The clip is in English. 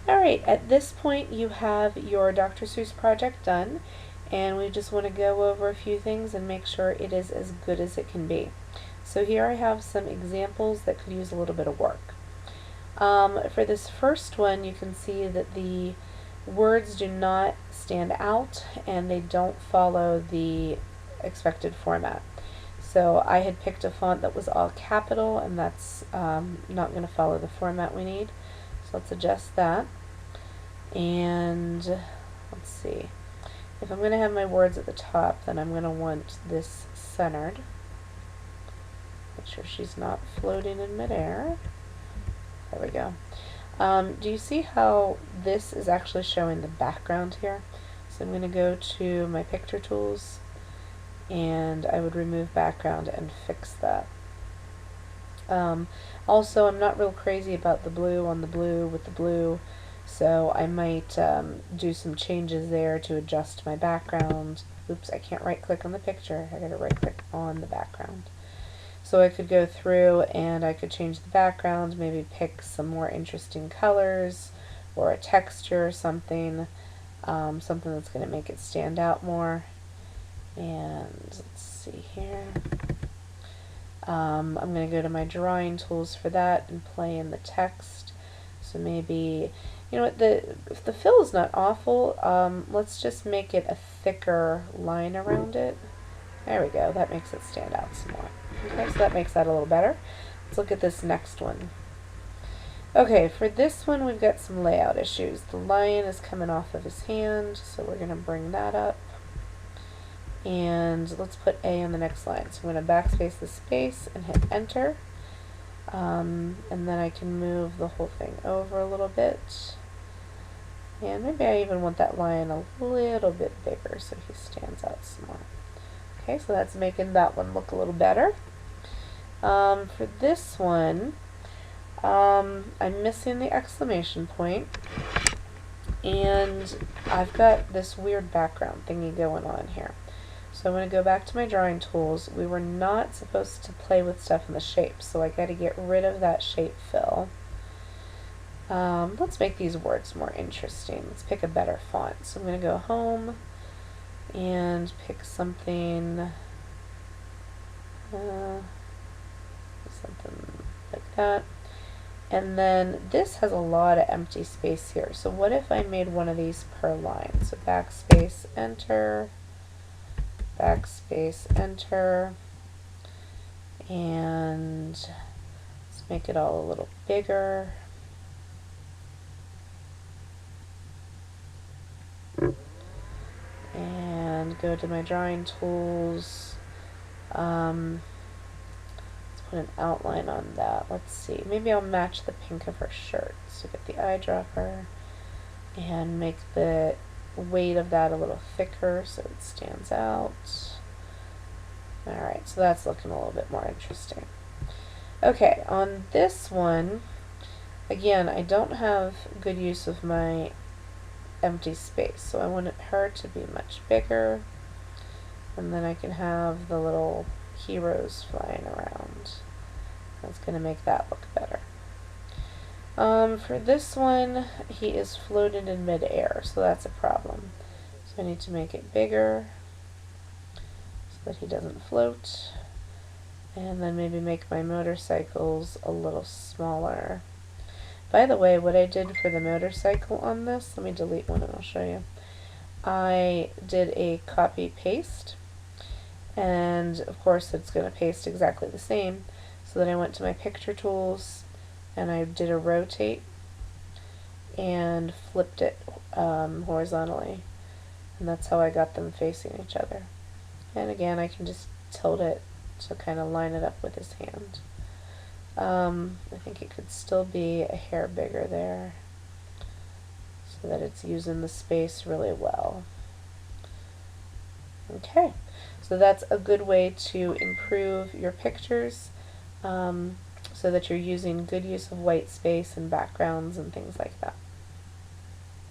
Alright, at this point you have your Dr. Seuss project done, and we just want to go over a few things and make sure it is as good as it can be. So here I have some examples that could use a little bit of work. For this first one, you can see that the words do not stand out and they don't follow the expected format. So I had picked a font that was all capital, and that's not going to follow the format we need. So let's adjust that. And let's see. If I'm going to have my words at the top, then I'm going to want this centered. Make sure she's not floating in midair. There we go. Do you see how this is actually showing the background here? So I'm going to go to my picture tools, and I would remove background and fix that. Also, I'm not real crazy about the blue on the blue with the blue, so I might do some changes there to adjust my background. Oops, I can't right click on the picture, I gotta right click on the background. So I could go through and I could change the background, maybe pick some more interesting colors or a texture or something, something that's going to make it stand out more. And let's see here. I'm going to go to my drawing tools for that and play in the text. So maybe, you know what, if the fill is not awful, let's just make it a thicker line around it. There we go, that makes it stand out some more. Okay, so that makes that a little better. Let's look at this next one. Okay, for this one we've got some layout issues. The lion is coming off of his hand, so we're going to bring that up. And let's put A on the next line. So I'm going to backspace the space and hit enter. And then I can move the whole thing over a little bit. And maybe I even want that lion a little bit bigger so he stands out some more. Okay, so that's making that one look a little better. For this one, I'm missing the exclamation point, and I've got this weird background thingy going on here. So I'm going to go back to my drawing tools. We were not supposed to play with stuff in the shapes, so I got to get rid of that shape fill. Let's make these words more interesting. Let's pick a better font. So I'm going to go home and pick something like that. And then this has a lot of empty space here. So what if I made one of these per line? So backspace, enter, and let's make it all a little bigger. And go to my drawing tools. An outline on that. Let's see, maybe I'll match the pink of her shirt. So get the eyedropper and make the weight of that a little thicker so it stands out. Alright, so that's looking a little bit more interesting. Okay, on this one, again, I don't have good use of my empty space, so I want her to be much bigger, and then I can have the little heroes flying around. That's going to make that look better. For this one, he is floated in midair, so that's a problem. So I need to make it bigger so that he doesn't float. And then maybe make my motorcycles a little smaller. By the way, what I did for the motorcycle on this, let me delete one and I'll show you. I did a copy paste, and of course it's going to paste exactly the same. So then I went to my picture tools and I did a rotate and flipped it horizontally, and that's how I got them facing each other. And again, I can just tilt it to kind of line it up with his hand. I think it could still be a hair bigger there so that it's using the space really well. Okay, so that's a good way to improve your pictures, so that you're using good use of white space and backgrounds and things like that.